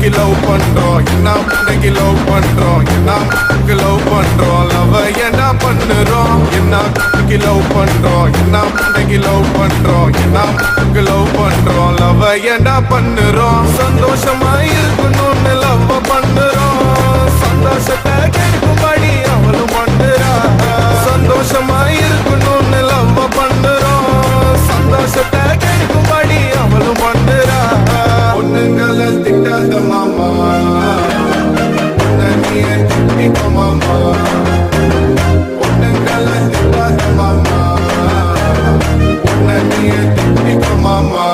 love பண்றோம் என்ன பிள்ளைக்கு லவ் பண்றோம் என்ன லவ் பண்றோம் லவ் என்ன பண்ணுறோம் என்ன லவ் பண்றோம் என்ன பிள்ளைக்கு லவ் பண்றோம் என்ன லவ் பண்றோம் லவ் என்ன பண்ணுறோம் சந்தோஷமா இருக்கணும்னு லவ் பண்ணுறோம் சந்தோஷத்தை கிடைக்கும்படி அவளும் பண்ணுறா சந்தோஷமா இருக்கணும்னு லவ் பண்ணுறோம் சந்தோஷத்தை கிடைக்கும்படி அவளும் பண்ணுறா பொண்ணுங்களை திட்டாத மாமா நீயே திட்டிக்க மாமா பொண்ணுங்களை திட்டாத மாமா நீயே திட்டிக்க மாமா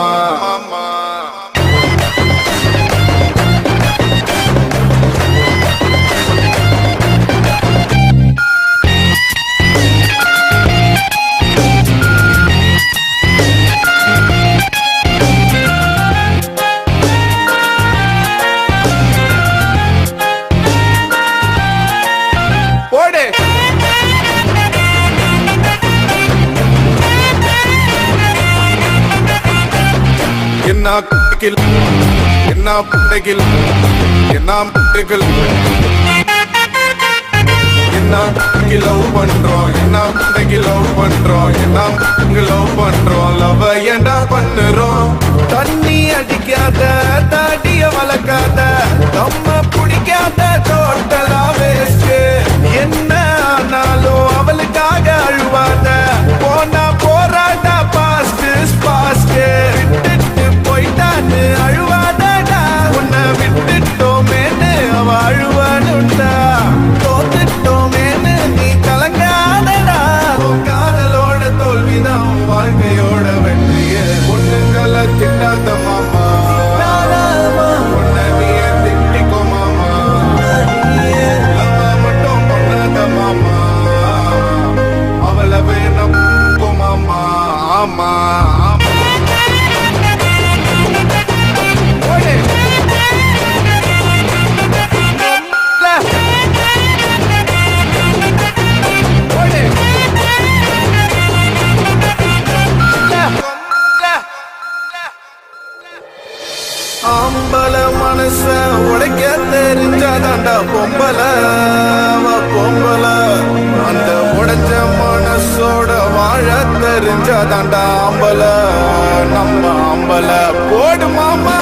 என்ன பிள்ளைகள் என்ன பிள்ளைகள் என்ன லவ் பண்றோம் என்ன பிள்ளைக்கு லவ் பண்றோம் என்ன லவ் பண்றோம் லவ் என்ன பண்ணுறோம் தண்ணி அடிக்காத தாடிய வளர்க்காத நம்ம பிடிக்காத டோட்டலா வேஸ்ட் என்ன ஆனாலும் அவளுக்காக அழுவாத போனா போராட்டா பாஸ்ட் பாஸ்ட் போயிட்டான்னு அழுவாதடா உன்னை விட்டுட்டோமேன்னு அவ அழுவானுண்டா தோத்துட்டோமேன்னு நீ கலங்காதடா காதலோட தோல்விதான் வாழ்க்கையோட வெற்றிய பொண்ணுங்களை திட்டாத மாமா பொண்ணவிய திட்டிக்கோ மாமா மட்டும் பொண்ணாத மாமா அவளை வேணும் மாமா ஆமா ஆம்பல மனச உடைக்க தெரிஞ்சாதாண்டா பொம்பல பொம்பல அந்த உடைச்ச மனசோட வாழ தெரிஞ்சாதாண்டா ஆம்பல நம்ம ஆம்பல போடு மாமா